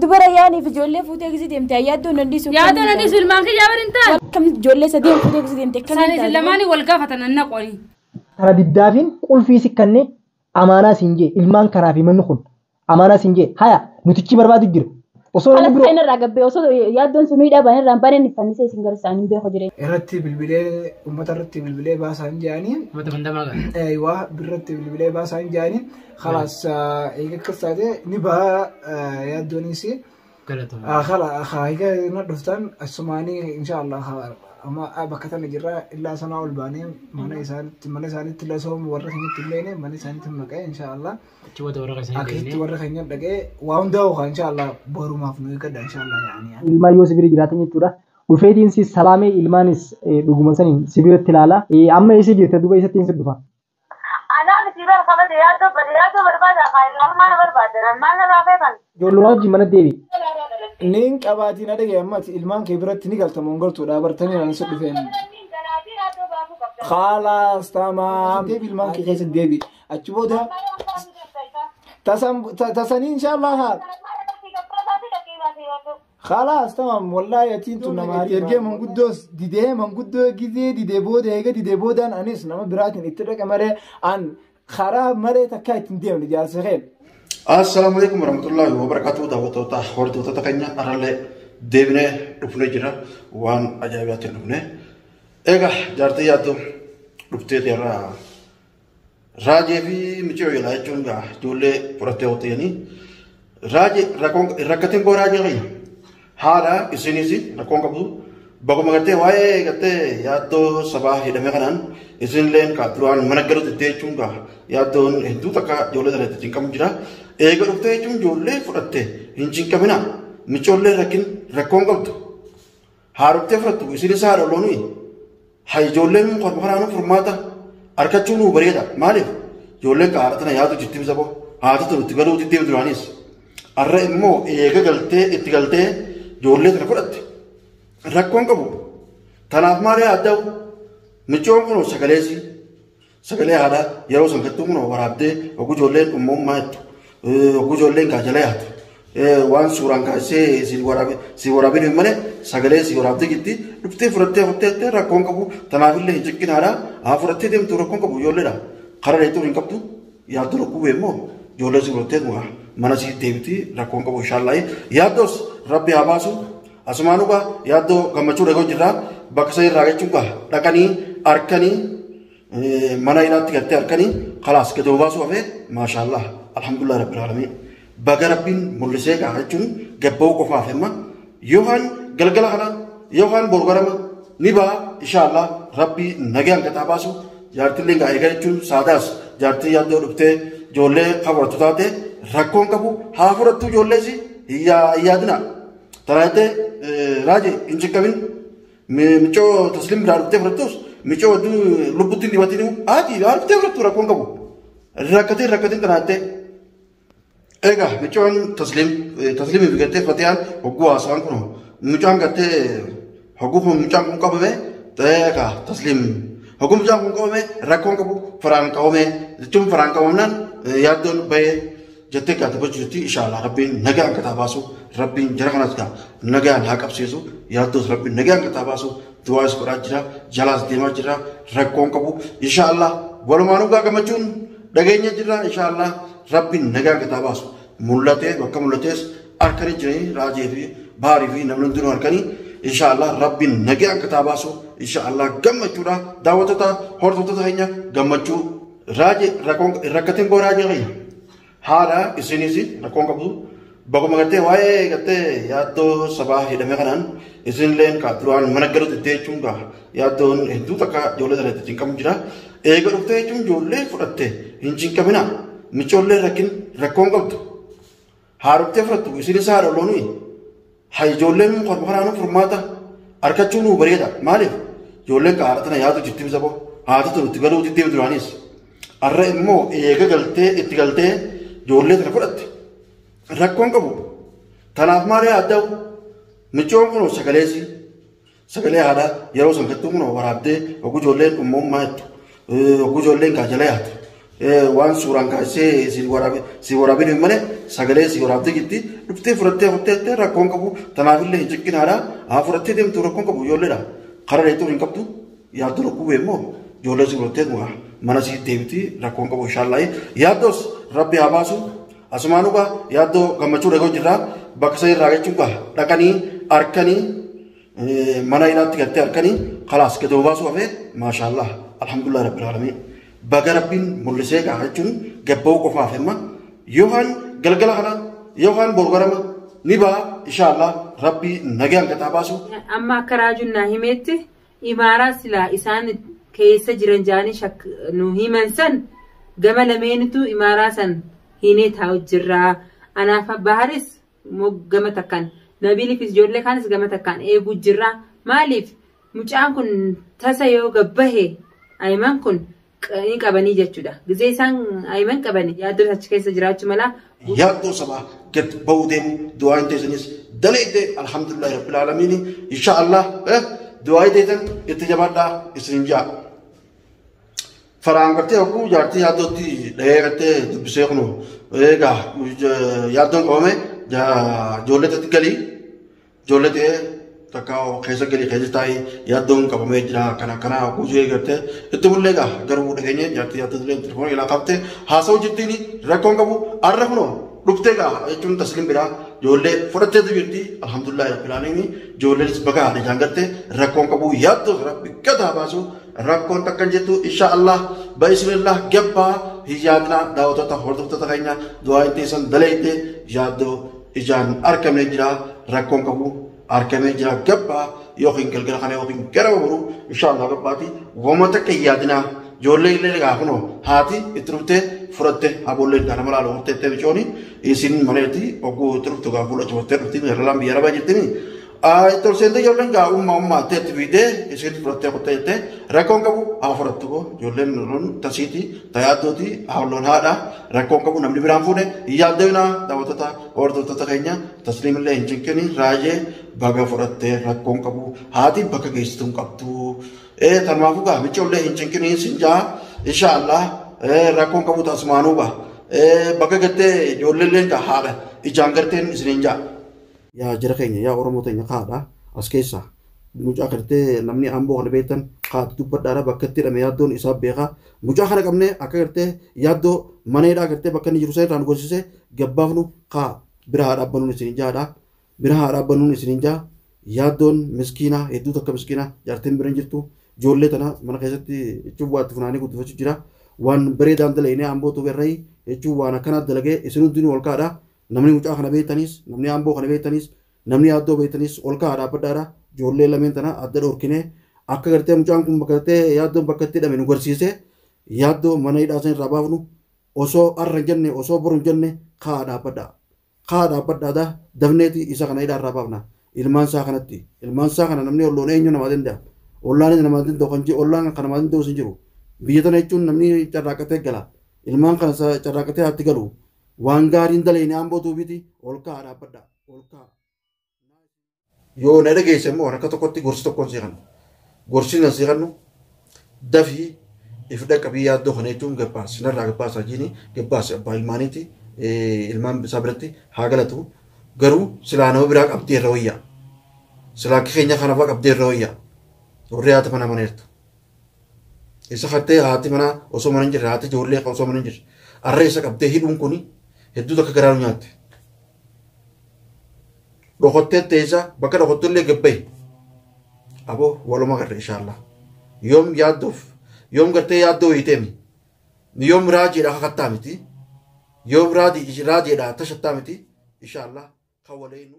Dubara yaani fi jolle fuutee gisi deemte yaaddoon nandisu ilmaan kiyyaa barintaan kam jolle sadii fuutee gisi deemte kan lamaanii wal gaafatan anna qori tara diddaafin qulfii sikkanne amaanaa sinjee ilmaan karaa fi manni kun amaanaa sinjee haya nutichi barbaadu jira osoo ala fayna irraa gabbee osoo yaaddoon sun hidhaa irraa baneen fannisee isin garsaanii beeku jire irratti bilbilee ummata irratti bilbilee baasaan jaanii ummata bandamaa gaa aywa birratti bilbilee baasaan jaanii خلاص كساده نبا يدونيسي خلاص هايك ندفتن السماني ان شاء الله اما بكتن جرا الا سنه والباني من يسان تلاسوم ورخني تلينه من يسان تمقى ان شاء الله اكيد ورخني دقه واون دو ان شاء الله بورو مافنو يقد ان شاء الله يعني ilma yoo sibiri jiraatanii jechuudha dhufeetiin si salaamee ilmaanis dhuguma saniin sibiratti ilaala amma isi jirte duba isatti hin dhufa Jolloo mana deebi. Nin qabaatiin adage ammati ilmaan kee biratti ni galta mongoltuudha bartanii nan su dhufeen. Khalaas tamaam. Deebi ilmaan kee keessa deebi. Achi booda tasanii inshallah haa. خلاص تمام والله يتينتو نماري يرجع من قدوس ديده من قدو جزء ديده بوده هيك ديده بودان أنيس نما براتين اترك أمره عن خراب مره تكاي تنديم لجالس خير. السلام عليكم ورحمة الله وبركاته دعوة تحورت وتتكلم أرله دبنا رفنا جرا وان أجابات رفنا. إيه جارتي ياتو رفتي ترى راجي في مشوي لا يجونغا جولة برتة وتيني راجي ركتين براجي غير. Haala isinis rakkoon qabdu bakuma gartee waa'ee gartee yaaddoo sabaa hidhamee kanaan isinilleen duraan mana galuutti jechuun yaaddoon hedduu takka ijoollee sana ittiin qabu jira. Eega dhuftee jechuun ijoollee fudhattee hin cinqamina michoollee rakkoon qabdu haaroftee fudhattu isinis haadha loonii haa ijoolleen korma kanaanuu furmaata harkachuu nuu bareeda maaliif ijoolleen haadha tana yaadu jittiin saboo haati tun itti galuu jittiin duraanis har'a immoo eega galtee itti galtee ijoollee sana fudhatte rakkoon qabu tanaaf maal yaaddaa'u michoon kun sagalee haadhaa yeroo sangattuu kun waraabdee oguu ijoolleen uumamummaa jettu oguu ijoolleen gaajala yaatu waan suuraan kaasee si waraabin hin malee sagalee si waraabdee jirti dhuftee fudhattee rakkoon qabu tanaafillee hin ciqqin haadhaa haa fudhattee deemtu rakkoon qabu ijoolleedha karaa dheetuu hin qabdu yaaddu rakkoo beemmoo ijoollee si fudhattee mana si deebiti rakkoon qabu inshaallah yaaddoos rabbi haa baasu asumaanuba yaaddoo gammachuu dhagoo jirra bakka isa irraa jechuun dhaqanii harkanii mana ilaatti galtee harkanii khalaas gadoo baasuu hafee maashaallah alhamdulillah rabbil aalamiin baga rabbiin mul'isee jechuun gabba'uu qofaaf himma yookaan galgala kana yookaan borgarama ni ba'a inshaallah rabbi nagaan gataa baasu jaartillee eegaa jechuun saadaas jaartii yaaddoo dhuftee ijoollee qabaratu taate rakkoon qabu haa fudhattu ijoolleesi yaadina taraate raaje injikamin michoo taslim raartee fudhattus michoo lubbutti dibatini aati raartee fudhattu rakkoon qabu rakkatiin tanaate eega michoon taslim bigatee fatiyaan hogguu haasawaan kun michoon gattee hogguu kun michoon kun qabame eega taslim hogguu michoon kun qabame rakkoon qabu faraan qabame jechuun faraan qabamnaan yaaddoon bahee jettee kaatibachuu jirti inshaallah rabbiin nagaan kataa baasu rabbiin jara kanas nagaan haa qabsiisu yaaddoos rabbiin nagaan kataa baasu du'aas godhaa jira jalaas deemaa jira rakkoon qabu inshaallah walumaanuu gammachuun dhageenya jira inshaallah rabbiin nagaan kataa baasu mul'atee bakka mul'atees harkanii jiranii raajee fi baarii fi namni hundinuu harkanii inshaallah rabbiin nagaan kataa baasu inshaallah gammachuudha daawwattoota hordoftoota keenya gammachuu raajee rakkatiin boo raajee keenya haala isinis rakkoon qabdu bakuma gartee waa'ee gartee yaaddoo sabaa hidhamee kanaan isinilleen duraan mana galuutti jechuun yaaddoon hedduu takka ijoollee sana ittiin qabu jira. Eega dhuftee jechuun ijoollee fudhattee hin cinqamina michoollee rakkoon qabdu haaroftee fudhattu isinis haadha loonii haa ijoolleen korma kanaanuu furmaata harkachuu nuu bareeda maaliif ijoolleen haadha tana yaadu jittiin saboo haati tun itti galuu jittiin duraanis har'a immoo eega galtee itti galtee ijoollee sana fudhatte rakkoon qabu tanaaf maal yaaddaa'u michoon kun sagalee haadha yeroo san gattuu kun waraabdee oguu ijoolleen uumamummaa jettu oguu ijoolleen gaajala yaatu waan suuraan kaasee si waraabin malee sagalee si waraabdee gitti dhuftee fudhattee rakkoon qabu tanaafillee hin cikkin haadha haa fudhattee deemtu rakkoon qabu ijoolleedha karaa dheetuu hin qabdu yaaddu rakkoo beemmoo ijoollee si fudhattee mana si deebiti rakkoon qabu inshaallah yaaddoos rabbi haa baasu asumaanuba yaaddoo gammachuu dhagoo jirra bakka isa irraa jechuun dhaqanii arkanii mana ilaatti gattee arkanii khalaas gadoo baasuu hafee maashaallah alhamdulillah rabbil alamin baga rabbiin mul'isee jechuun gabba'uu qofaaf himma yookaan galgala kana yookaan borgarama ni ba'a inshaallah rabbi nagaan gataa baasu. Amma akka raajuun naa himeetti imaaraa silaa isaan keessa jiran jaanii nu himan san gama lameenitu imaaraa san hinee taa'u jirraa anaaf abbaaharis gama takkaan nabiliifis ijoollee kaanis gama takkaan eeguu jirraa maaliif mucaan kun tasa yoo gabbahe ayiman kun ni qabanii jechuudha gizee isaan ayiman qabanii yaaddoo achi keessa jiraachuu mala yaaddoo sabaa gad ba'uu deemu du'aan teessanis daleedde alhamdulillah rabbil alamin inshaallah du'aa teessan itti jabaadhaa isin jaa faraan gartee akkuu jaartii yaaddootti dhahee gartee dubbisee kunu eegaa yaaddoon qabame ijoolleetti galii ijoollee ta'ee takka keessa galii keessa taa'ee yaaddoon qabamee jira kana kuusee gartee itti mullee garuu dhageenye jaartii yaaddootti telefoon ilaa qabte haasa'uu jirtiin rakkoon qabu arra kunoo dhuftee jechuun tasliim biraa ijoollee fudhattee jirti alhamdulillah rabbil alamin ijoolleen baga haadha gartee rakkoon qabu yaaddoo rabbi gataa baasu rakkoon takkan jettu inshaallah bismillah gabbaa hijaadna daawwattoota hordoftoota keenya du'aa teessan daleette yaaddoo ijaan argamee jira rakkoon qabu argamee jira gabbaa yookiin galgala kana yookiin gara boru inshaallah gabbaati wama takka yaadna ijoollee illee kunoo haati itti dhuftee fudhatte aboolleen kana malaa looftee bicooni isin maneetti oguu itti dhuftu fuula cufattee dhufti irraa biyya rabaa jirtini tolseente ijoolleen ummaa teetti fiidee isin fudhattee qottee jettee rakkoon qabu haa fudhattu ijoolleen nuun tasiiti tayaaddooti hawloon haadha rakkoon qabu namni biraan fuudhe yaaddeewina daawwattoota hordoftoota keenya tasliimillee hin cinqini raajee baga fudhattee rakkoon qabu haati bakka geessituun qabdu tanmaafuu michoollee hin cinqini sinjaa inshaallah rakkoon qabu tasmaanuu bakka gattee ijoolleelleen haadha ijaan garteen isiniin jaa. Yaa jira keenya yaa Oromoo teenya kaadha as keessa mucaa gartee namni amboo kana beektan kaatu dubbadhaadha bakka itti hidhame yaaddoon isaa beekaa mucaa kana qabnee akka gartee yaaddoo maneedhaa gartee bakka inni jiru sana irraan gorsisee gabbaafnu bira haa dhaabbanuun isiniin jaa yaaddoon miskiinaa hedduu takka miskiinaa jaartiin bira hin jirtu ijoollee tana mana keessatti jechuun waatti funaanii guddifachuu jira waan bareedaan dalagee ambootu berra'ii jechuun waan akkanaa dalagee isin hundinuu ol kaadha. Namni mucaa kana beektanis namni amboo kana beektanis namni yaaddoo beektanis ol kaa'aa dhaabbadhaadha ijoollee lameen tana adda dhoorkinee akka gartee mucaan kun bakka gartee yaaddoon bakka itti hidhame nu garsiisee yaaddoo mana hidhaa san irraa baafnu osoo arra hin jenne osoo boru hin jenne kaa'aa dhaabbadhaadha dafneeti isa kana hidhaa irraa baafna ilmaan isaa kana namni olloon eenyu namaa danda'a ollaan namaa danda'u kan ollaan kan namaa danda'u hin jiru biyya tana jechuun namni carraaqatee gala ilmaan kana carraaqatee haatti galu. Waan gaariin daleeni ambootuu biti ol kaa'aa dhaabbadha ol kaa'aa. Yoo na dhageesse immoo akka tokkotti gorsi tokkoon seeqannu. Gorsi na seeqannu dafii if dhaqqabii yaaddoo kana jechuun gabbaas narraa gabbaasaa jiini gabbaas abbaa ilmaaniiti ilmaan isaa biratti haa galatu garuu silaa nama biraa qabdee irra wayyaa. Silaa keenya kanaafaa qabdee irra wayyaa. Warri haati mana maneertu. Isa hattee haati manaa osoo mana hin jirre haati ijoollee osoo mana hin jirre arra isa qabdee hidhuun kuni hedduu takka garaa nu nyaatte. Dhokottee teessa bakka dhokottullee gabbaye. Aboo waluma garre inshaallah. Yoom yaaddoof yoom gartee yaaddoo hiiteemi. Yoom raajiidhaa kakattaa miti. Yoom raajiidhaa tashattaa miti inshaallah kan waleenu.